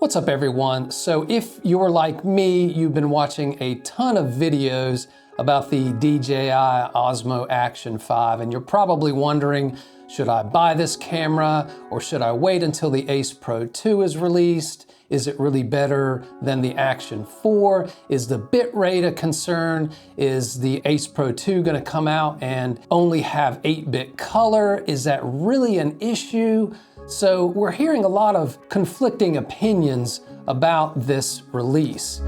What's up everyone? So if you're like me, you've been watching a ton of videos about the DJI Osmo Action 5 and you're probably wondering, should I buy this camera or should I wait until the Ace Pro 2 is released? Is it really better than the Action 4? Is the bitrate a concern? Is the Ace Pro 2 gonna come out and only have 8-bit color? Is that really an issue? So we're hearing a lot of conflicting opinions about this release.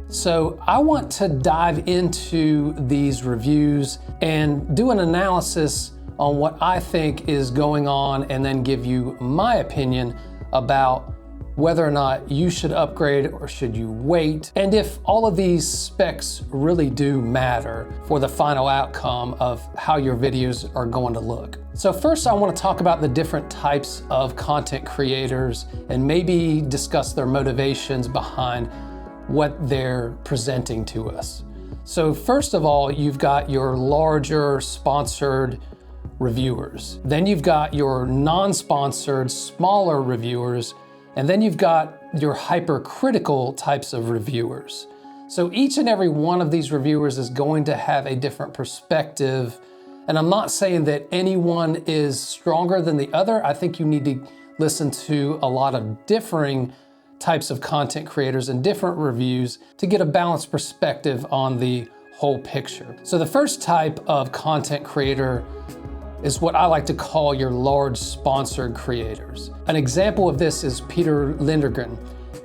So I want to dive into these reviews and do an analysis on what I think is going on and then give you my opinion about whether or not you should upgrade or should you wait, and if all of these specs really do matter for the final outcome of how your videos are going to look. So first I want to talk about the different types of content creators and maybe discuss their motivations behind what they're presenting to us. So first of all, you've got your larger sponsored reviewers. Then you've got your non-sponsored, smaller reviewers, and then you've got your hypercritical types of reviewers. So each and every one of these reviewers is going to have a different perspective. And I'm not saying that anyone is stronger than the other. I think you need to listen to a lot of differing types of content creators and different reviews to get a balanced perspective on the whole picture. So the first type of content creator is what I like to call your large sponsored creators. An example of this is Peter Lindgren,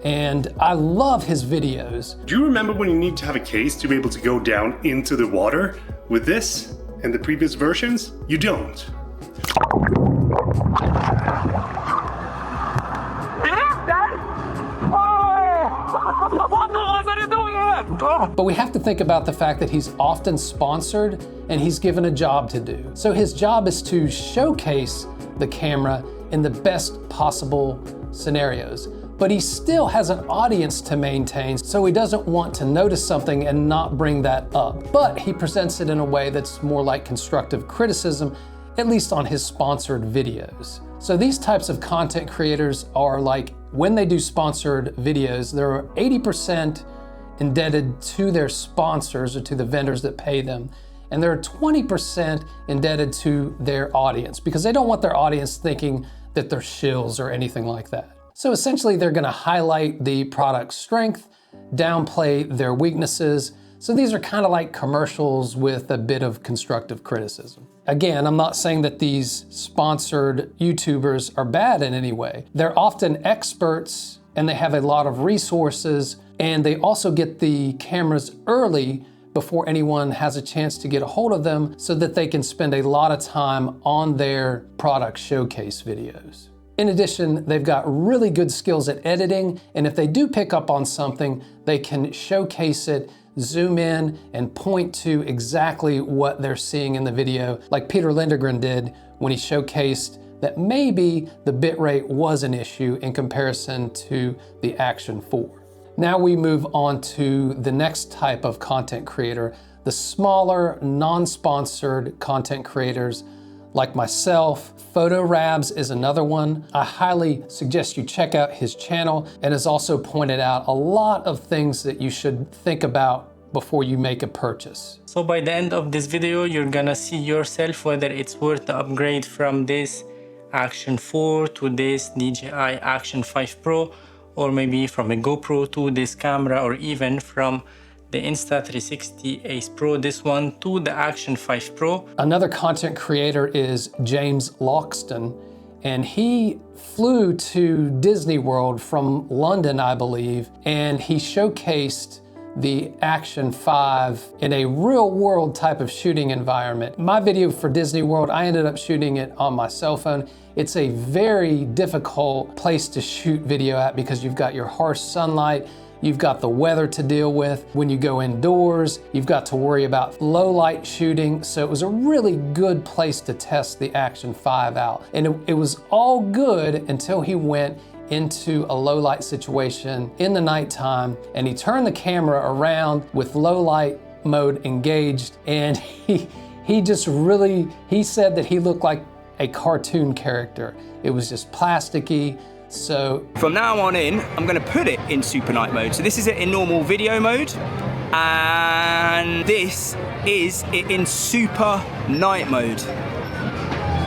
and I love his videos. Do you remember when you need to have a case to be able to go down into the water? With this and the previous versions, you don't. But we have to think about the fact that he's often sponsored and he's given a job to do. So his job is to showcase the camera in the best possible scenarios. But he still has an audience to maintain, so he doesn't want to notice something and not bring that up. But he presents it in a way that's more like constructive criticism, at least on his sponsored videos. So these types of content creators are like, when they do sponsored videos, they're 80% indebted to their sponsors or to the vendors that pay them. And they're 20% indebted to their audience because they don't want their audience thinking that they're shills or anything like that. So essentially they're gonna highlight the product's strength, downplay their weaknesses. So these are kind of like commercials with a bit of constructive criticism. Again, I'm not saying that these sponsored YouTubers are bad in any way. They're often experts and they have a lot of resources, and they also get the cameras early before anyone has a chance to get a hold of them so that they can spend a lot of time on their product showcase videos. In addition, they've got really good skills at editing, and if they do pick up on something, they can showcase it, zoom in, and point to exactly what they're seeing in the video, like Peter Lindgren did when he showcased that maybe the bitrate was an issue in comparison to the Action 4. Now we move on to the next type of content creator, the smaller, non-sponsored content creators like myself. Photo Rabs is another one. I highly suggest you check out his channel, and has also pointed out a lot of things that you should think about before you make a purchase. So by the end of this video, you're gonna see yourself whether it's worth the upgrade from this Action 4 to this DJI Action 5 Pro, or maybe from a GoPro to this camera, or even from the Insta360 Ace Pro, this one, to the Action 5 Pro. Another content creator is James Loxton, and he flew to Disney World from London, I believe, and he showcased the Action 5 in a real world type of shooting environment. My video for Disney World, I ended up shooting it on my cell phone. It's a very difficult place to shoot video at because you've got your harsh sunlight, you've got the weather to deal with. When you go indoors, you've got to worry about low light shooting. So it was a really good place to test the Action 5 out. And it was all good until he went into a low light situation in the nighttime, and he turned the camera around with low light mode engaged, and he just really, he said that he looked like a cartoon character. It was just plasticky. So from now on in, I'm going to put it in super night mode. So this is it in normal video mode, and this is it in super night mode.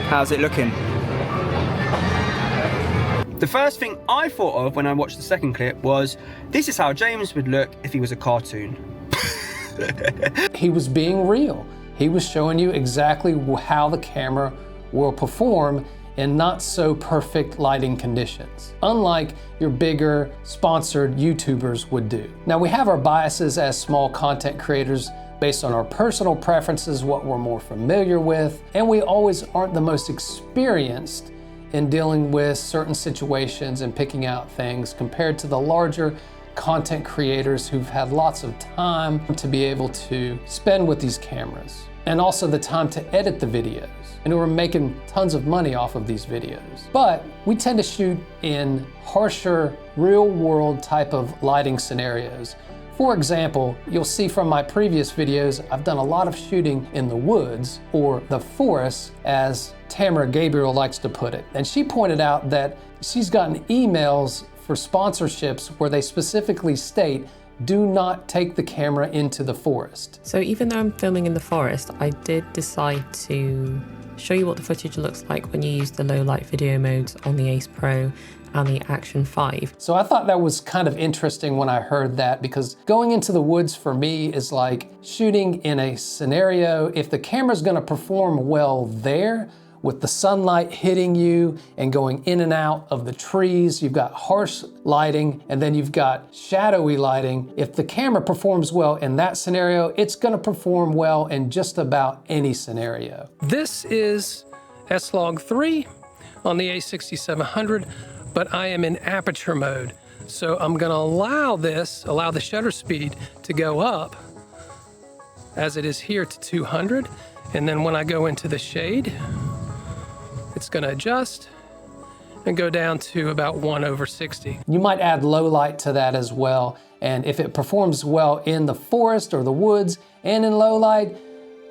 How's it looking? The first thing I thought of when I watched the second clip was, this is how James would look if he was a cartoon. He was being real. He was showing you exactly how the camera will perform in not so perfect lighting conditions, unlike your bigger sponsored YouTubers would do. Now, we have our biases as small content creators based on our personal preferences, what we're more familiar with, and we always aren't the most experienced in dealing with certain situations and picking out things compared to the larger content creators who've had lots of time to be able to spend with these cameras, and also the time to edit the videos, and who are making tons of money off of these videos. But we tend to shoot in harsher, real-world type of lighting scenarios. For example, you'll see from my previous videos, I've done a lot of shooting in the woods, or the forest, as Tamara Gabriel likes to put it. And she pointed out that she's gotten emails for sponsorships where they specifically state, do not take the camera into the forest. So even though I'm filming in the forest, I did decide to show you what the footage looks like when you use the low light video modes on the Ace Pro and the Action 5. So I thought that was kind of interesting when I heard that, because going into the woods for me is like shooting in a scenario. If the camera's gonna perform well there, with the sunlight hitting you and going in and out of the trees, you've got harsh lighting, and then you've got shadowy lighting. If the camera performs well in that scenario, it's gonna perform well in just about any scenario. This is S-Log3 on the A6700, but I am in aperture mode. So I'm gonna allow the shutter speed to go up as it is here to 200. And then when I go into the shade, it's gonna adjust and go down to about 1/60. You might add low light to that as well. And if it performs well in the forest or the woods and in low light,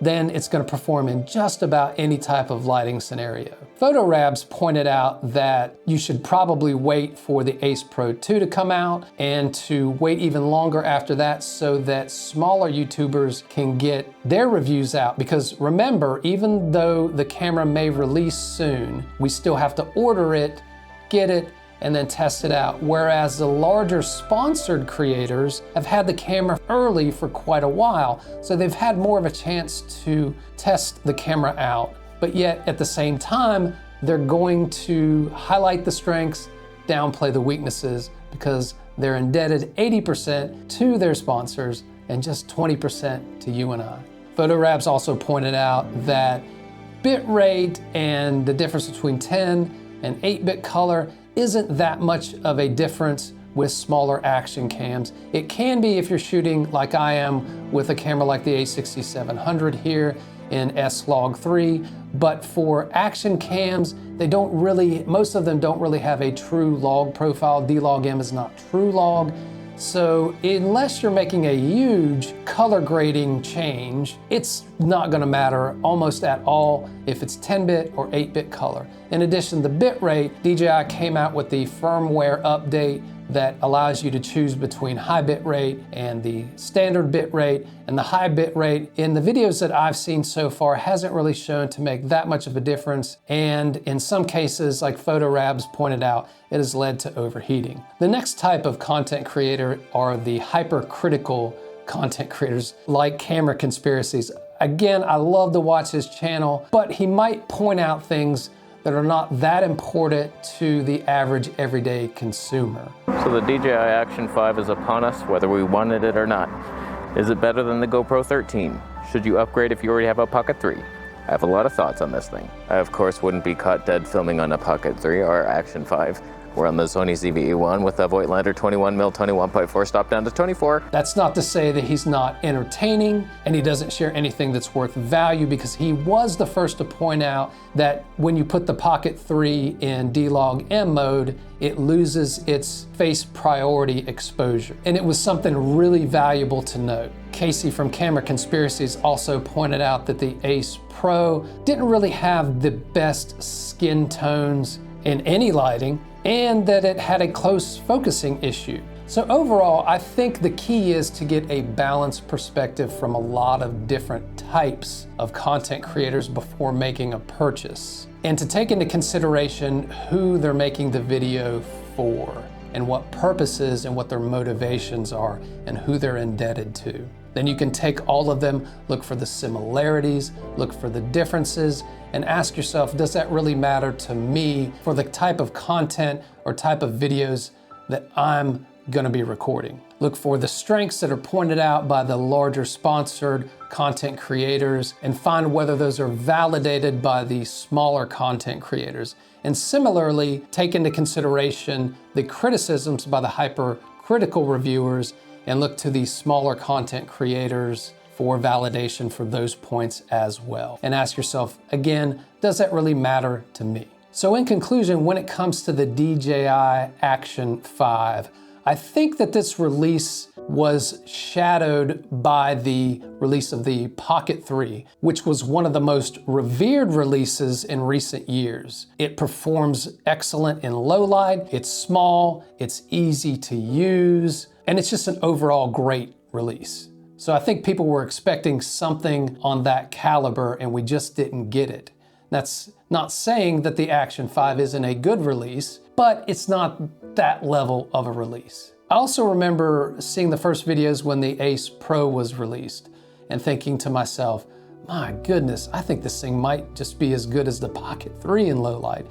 then it's gonna perform in just about any type of lighting scenario. PhotoRabs pointed out that you should probably wait for the Ace Pro 2 to come out and to wait even longer after that so that smaller YouTubers can get their reviews out. Because remember, even though the camera may release soon, we still have to order it, get it, and then test it out. Whereas the larger sponsored creators have had the camera early for quite a while, so they've had more of a chance to test the camera out. But yet at the same time, they're going to highlight the strengths, downplay the weaknesses, because they're indebted 80% to their sponsors and just 20% to you and I. PhotoRabs also pointed out that bit rate and the difference between 10 and 8-bit color isn't that much of a difference with smaller action cams. It can be if you're shooting like I am with a camera like the A6700 here in S-Log3, but for action cams, most of them don't really have a true log profile. D-Log-M is not true log. So unless you're making a huge color grading change, it's not gonna matter almost at all if it's 10-bit or 8-bit color. In addition, the bit rate, DJI came out with the firmware update that allows you to choose between high bit rate and the standard bit rate. And the high bit rate in the videos that I've seen so far hasn't really shown to make that much of a difference. And in some cases, like PhotoRabs pointed out, it has led to overheating. The next type of content creator are the hypercritical content creators like Camera Conspiracies. Again, I love to watch his channel, but he might point out things that are not that important to the average everyday consumer. So the DJI Action 5 is upon us, whether we wanted it or not. Is it better than the GoPro 13? Should you upgrade if you already have a Pocket 3? I have a lot of thoughts on this thing. I of course wouldn't be caught dead filming on a Pocket 3 or Action 5. We're on the Sony ZV-E1 with a Voigtlander 21mm 21.4 stop down to 24. That's not to say that he's not entertaining and he doesn't share anything that's worth value, because he was the first to point out that when you put the Pocket 3 in D-Log M mode, it loses its face priority exposure. And it was something really valuable to note. Casey from Camera Conspiracies also pointed out that the Ace Pro didn't really have the best skin tones in any lighting, and that it had a close focusing issue. So overall, I think the key is to get a balanced perspective from a lot of different types of content creators before making a purchase, and to take into consideration who they're making the video for, and what purposes and what their motivations are, and who they're indebted to. Then you can take all of them, look for the similarities, look for the differences, and ask yourself, does that really matter to me for the type of content or type of videos that I'm gonna be recording? Look for the strengths that are pointed out by the larger sponsored content creators and find whether those are validated by the smaller content creators. And similarly, take into consideration the criticisms by the hypercritical reviewers and look to the smaller content creators for validation for those points as well. And ask yourself, again, does that really matter to me? So in conclusion, when it comes to the DJI Action 5, I think that this release was shadowed by the release of the Pocket 3, which was one of the most revered releases in recent years. It performs excellent in low light, it's small, it's easy to use, and it's just an overall great release. So I think people were expecting something on that caliber and we just didn't get it. That's not saying that the Action 5 isn't a good release, but it's not that level of a release. I also remember seeing the first videos when the Ace Pro was released and thinking to myself, my goodness, I think this thing might just be as good as the Pocket 3 in low light,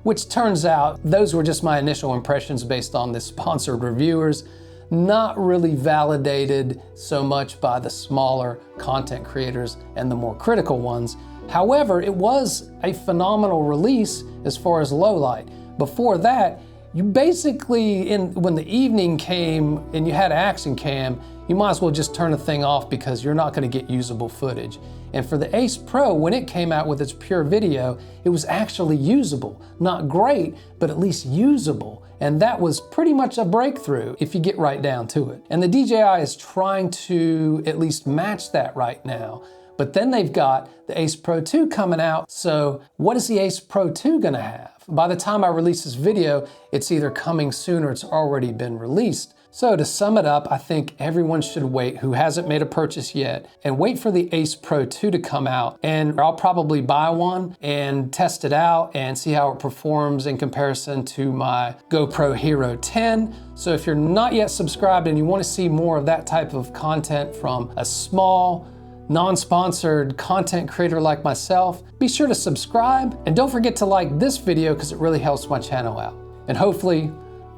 which turns out those were just my initial impressions based on the sponsored reviewers, not really validated so much by the smaller content creators and the more critical ones. However, it was a phenomenal release as far as low light. Before that, you basically, when the evening came and you had action cam, you might as well just turn the thing off because you're not gonna get usable footage. And for the Ace Pro, when it came out with its pure video, it was actually usable. Not great, but at least usable. And that was pretty much a breakthrough if you get right down to it. And the DJI is trying to at least match that right now. But then they've got the Ace Pro 2 coming out. So what is the Ace Pro 2 gonna have? By the time I release this video, it's either coming soon or it's already been released. So to sum it up, I think everyone should wait who hasn't made a purchase yet and wait for the Ace Pro 2 to come out. And I'll probably buy one and test it out and see how it performs in comparison to my GoPro Hero 10. So if you're not yet subscribed and you want to see more of that type of content from a small, non-sponsored content creator like myself, be sure to subscribe and don't forget to like this video because it really helps my channel out. And hopefully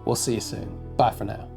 we'll see you soon. Bye for now.